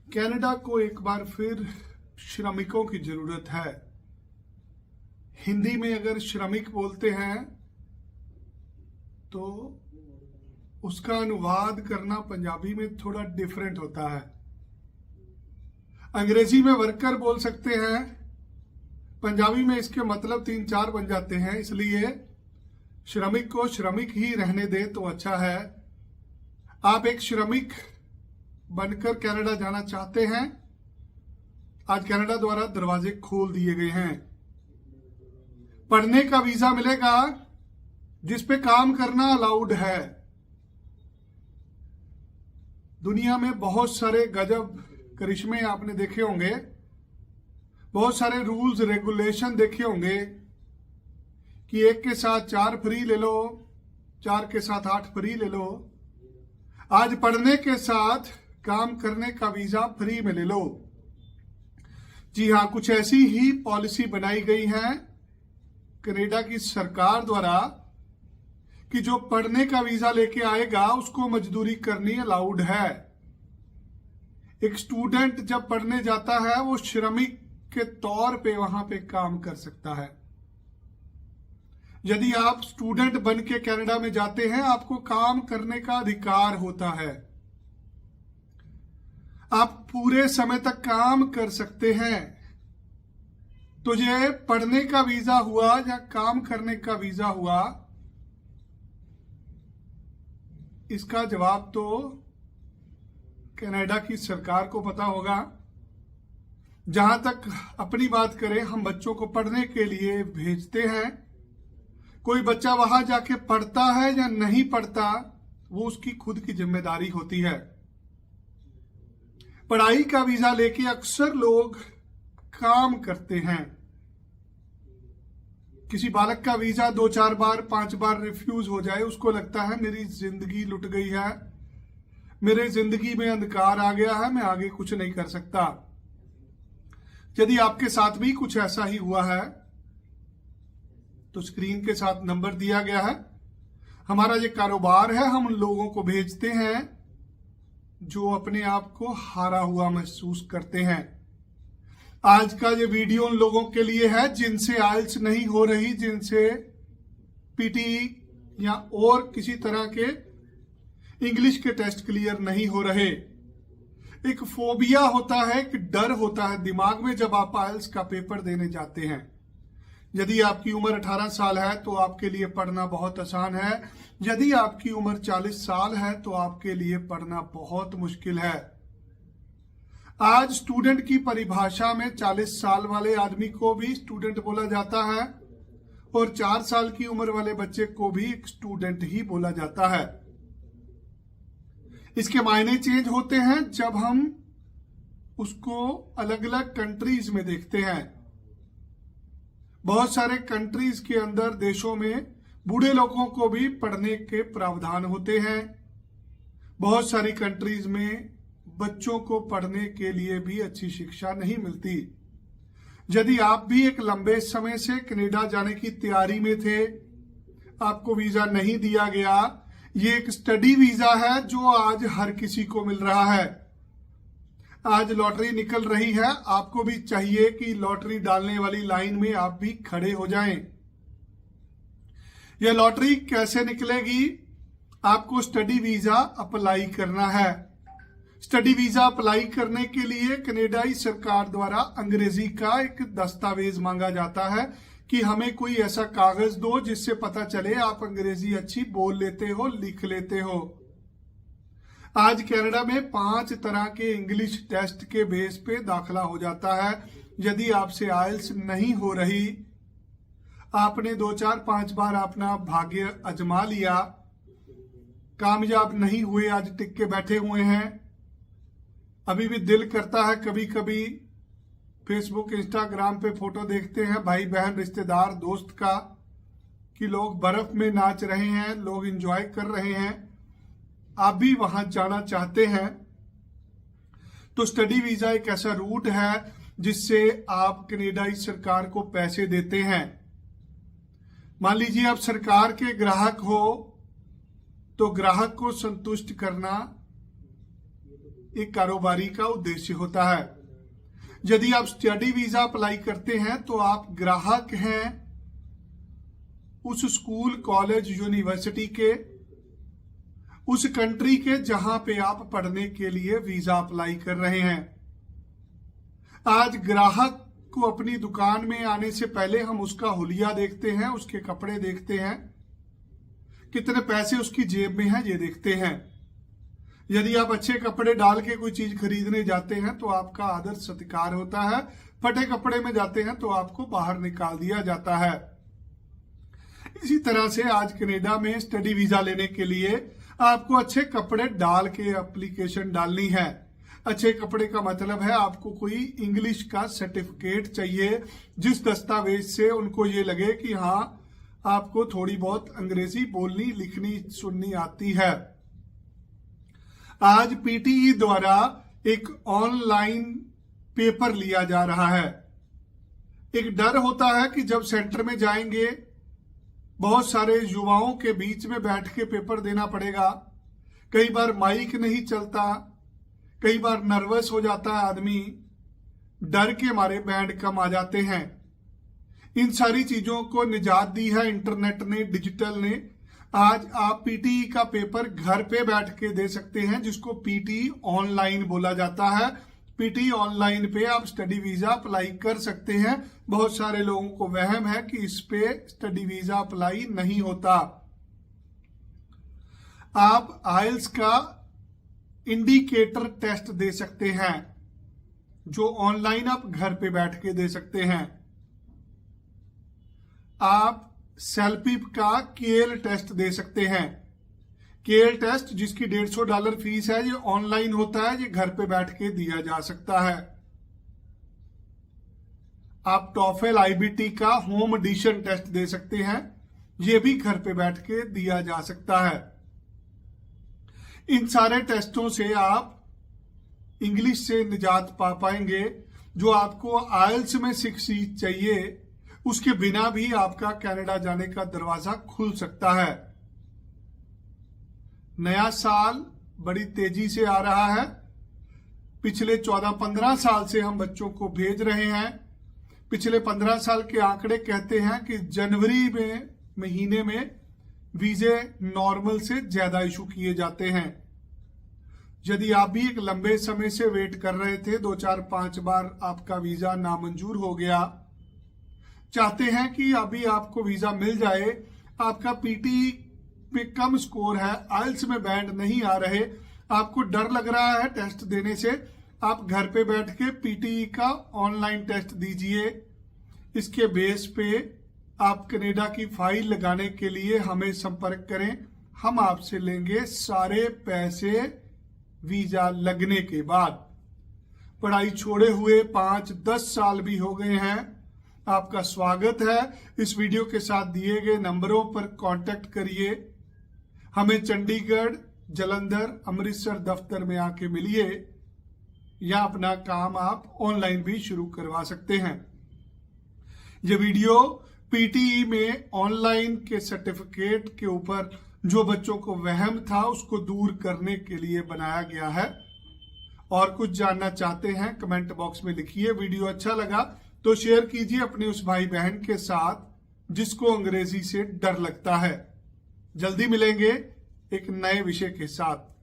Canada को एक बार फिर श्रमिकों की जरूरत है। हिंदी में अगर श्रमिक बोलते हैं तो उसका अनुवाद करना पंजाबी में थोड़ा डिफरेंट होता है। अंग्रेजी में वर्कर बोल सकते हैं, पंजाबी में इसके मतलब 3-4 बन जाते हैं, इसलिए श्रमिक को श्रमिक ही रहने दे तो अच्छा है। आप एक श्रमिक बनकर कनाडा जाना चाहते हैं, आज कनाडा द्वारा दरवाजे खोल दिए गए हैं। पढ़ने का वीजा मिलेगा जिस पे काम करना अलाउड है। दुनिया में बहुत सारे गजब करिश्मे आपने देखे होंगे, बहुत सारे रूल्स रेगुलेशन देखे होंगे कि 1 के साथ 4 फ्री ले लो, 4 के साथ 8 फ्री ले लो। आज पढ़ने के साथ काम करने का वीजा फ्री में ले लो। जी हां, कुछ ऐसी ही पॉलिसी बनाई गई है कनाडा की सरकार द्वारा कि जो पढ़ने का वीजा लेके आएगा उसको मजदूरी करनी अलाउड है। एक स्टूडेंट जब पढ़ने जाता है वो श्रमिक के तौर पे वहां पे काम कर सकता है। यदि आप स्टूडेंट बन के कनाडा में जाते हैं, आपको काम करने का अधिकार होता है। आप पूरे समय तक काम कर सकते हैं। तो ये पढ़ने का वीजा हुआ या काम करने का वीजा हुआ, इसका जवाब तो कनाडा की सरकार को पता होगा। जहां तक अपनी बात करें, हम बच्चों को पढ़ने के लिए भेजते हैं। कोई बच्चा वहां जाके पढ़ता है या नहीं पढ़ता, वो उसकी खुद की जिम्मेदारी होती है। पढ़ाई का वीजा लेके अक्सर लोग काम करते हैं। किसी बालक का वीजा 2-4 बार 5 बार रिफ्यूज हो जाए, उसको लगता है मेरी जिंदगी लुट गई है, मेरे जिंदगी में अंधकार आ गया है, मैं आगे कुछ नहीं कर सकता। यदि आपके साथ भी कुछ ऐसा ही हुआ है तो स्क्रीन के साथ नंबर दिया गया है। हमारा ये कारोबार है, हम उन लोगों को भेजते हैं जो अपने आप को हारा हुआ महसूस करते हैं। आज का ये वीडियो उन लोगों के लिए है जिनसे आइल्स नहीं हो रही, जिनसे पीटी या और किसी तरह के इंग्लिश के टेस्ट क्लियर नहीं हो रहे। एक फोबिया होता है, एक डर होता है दिमाग में जब आप आइल्स का पेपर देने जाते हैं। यदि आपकी उम्र 18 साल है तो आपके लिए पढ़ना बहुत आसान है। यदि आपकी उम्र 40 साल है तो आपके लिए पढ़ना बहुत मुश्किल है। आज स्टूडेंट की परिभाषा में 40 साल वाले आदमी को भी स्टूडेंट बोला जाता है और 4 साल की उम्र वाले बच्चे को भी एक स्टूडेंट ही बोला जाता है। इसके मायने चेंज होते हैं जब हम उसको अलग अलग कंट्रीज में देखते हैं। बहुत सारे कंट्रीज के अंदर, देशों में बूढ़े लोगों को भी पढ़ने के प्रावधान होते हैं। बहुत सारी कंट्रीज में बच्चों को पढ़ने के लिए भी अच्छी शिक्षा नहीं मिलती। यदि आप भी एक लंबे समय से कनाडा जाने की तैयारी में थे, आपको वीजा नहीं दिया गया, ये एक स्टडी वीजा है जो आज हर किसी को मिल रहा है। आज लॉटरी निकल रही है, आपको भी चाहिए कि लॉटरी डालने वाली लाइन में आप भी खड़े हो जाएं। यह लॉटरी कैसे निकलेगी? आपको स्टडी वीजा अप्लाई करना है। स्टडी वीजा अप्लाई करने के लिए कनाडाई सरकार द्वारा अंग्रेजी का एक दस्तावेज मांगा जाता है कि हमें कोई ऐसा कागज दो जिससे पता चले आप अंग्रेजी अच्छी बोल लेते हो, लिख लेते हो। आज कनाडा में 5 तरह के इंग्लिश टेस्ट के बेस पे दाखिला हो जाता है। यदि आपसे आइल्स नहीं हो रही, आपने 2-4-5 बार अपना भाग्य आजमा लिया, कामयाब नहीं हुए, आज टिक के बैठे हुए हैं। अभी भी दिल करता है कभी कभी फेसबुक इंस्टाग्राम पे फोटो देखते हैं भाई बहन रिश्तेदार दोस्त का कि लोग बर्फ में नाच रहे हैं, लोग एंजॉय कर रहे हैं। आप भी वहां जाना चाहते हैं तो स्टडी वीजा एक ऐसा रूट है जिससे आप कनाडाई सरकार को पैसे देते हैं। मान लीजिए आप सरकार के ग्राहक हो तो ग्राहक को संतुष्ट करना एक कारोबारी का उद्देश्य होता है। यदि आप स्टडी वीजा अप्लाई करते हैं तो आप ग्राहक हैं उस स्कूल, कॉलेज, यूनिवर्सिटी के, उस कंट्री के जहां पे आप पढ़ने के लिए वीजा अप्लाई कर रहे हैं। आज ग्राहक को अपनी दुकान में आने से पहले हम उसका हुलिया देखते हैं, उसके कपड़े देखते हैं, कितने पैसे उसकी जेब में हैं ये देखते हैं। यदि आप अच्छे कपड़े डाल के कोई चीज खरीदने जाते हैं तो आपका आदर सत्कार होता है, फटे कपड़े में जाते हैं तो आपको बाहर निकाल दिया जाता है। इसी तरह से आज कनाडा में स्टडी वीजा लेने के लिए आपको अच्छे कपड़े डाल के एप्लीकेशन डालनी है। अच्छे कपड़े का मतलब है आपको कोई इंग्लिश का सर्टिफिकेट चाहिए, जिस दस्तावेज से उनको ये लगे कि हाँ आपको थोड़ी बहुत अंग्रेजी बोलनी, लिखनी, सुननी आती है। आज पीटीई द्वारा एक ऑनलाइन पेपर लिया जा रहा है। एक डर होता है कि जब सेंटर में जाएंगे बहुत सारे युवाओं के बीच में बैठ के पेपर देना पड़ेगा। कई बार माइक नहीं चलता, कई बार नर्वस हो जाता है आदमी, डर के मारे बैंड कम आ जाते हैं। इन सारी चीजों को निजात दी है इंटरनेट ने, डिजिटल ने। आज आप पीटीई का पेपर घर पे बैठ के दे सकते हैं, जिसको पीटीई ऑनलाइन बोला जाता है। पीटीई ऑनलाइन पे आप स्टडी वीजा अप्लाई कर सकते हैं। बहुत सारे लोगों को वहम है कि इस पे स्टडी वीजा अप्लाई नहीं होता। आप आइल्स का इंडिकेटर टेस्ट दे सकते हैं, जो ऑनलाइन आप घर पे बैठ के दे सकते हैं। आप सेल्फिप का केएल टेस्ट दे सकते हैं। केएल टेस्ट जिसकी $150 फीस है, ये ऑनलाइन होता है, ये घर पे बैठ के दिया जा सकता है। आप टॉफेल आईबीटी का होम एडिशन टेस्ट दे सकते हैं, ये भी घर पे बैठ के दिया जा सकता है। इन सारे टेस्टों से आप इंग्लिश से निजात पा पाएंगे। जो आपको आइल्स में 6 चाहिए, उसके बिना भी आपका कनाडा जाने का दरवाजा खुल सकता है। नया साल बड़ी तेजी से आ रहा है। पिछले 14-15 साल से हम बच्चों को भेज रहे हैं। पिछले 15 साल के आंकड़े कहते हैं कि जनवरी में महीने में वीजे नॉर्मल से ज्यादा इशू किए जाते हैं। यदि आप भी एक लंबे समय से वेट कर रहे थे, 2, 4, 5 बार आपका वीजा नामंजूर हो गया, चाहते हैं कि अभी आपको वीजा मिल जाए, आपका पीटी पे कम स्कोर है, आइल्स में बैंड नहीं आ रहे, आपको डर लग रहा है टेस्ट देने से, आप घर पे बैठ के पीटीई का ऑनलाइन टेस्ट दीजिए। इसके बेस पे आप कनाडा की फाइल लगाने के लिए हमें संपर्क करें। हम आपसे लेंगे सारे पैसे वीजा लगने के बाद। पढ़ाई छोड़े हुए 5-10 साल भी हो गए हैं, आपका स्वागत है। इस वीडियो के साथ दिए गए नंबरों पर कांटेक्ट करिए। हमें चंडीगढ़, जलंधर, अमृतसर दफ्तर में आके मिलिए, या अपना काम आप ऑनलाइन भी शुरू करवा सकते हैं। ये वीडियो पीटीई में ऑनलाइन के सर्टिफिकेट के ऊपर जो बच्चों को वहम था उसको दूर करने के लिए बनाया गया है। और कुछ जानना चाहते हैं कमेंट बॉक्स में लिखिए। वीडियो अच्छा लगा तो शेयर कीजिए अपने उस भाई बहन के साथ जिसको अंग्रेजी से डर लगता है। जल्दी मिलेंगे एक नए विषय के साथ।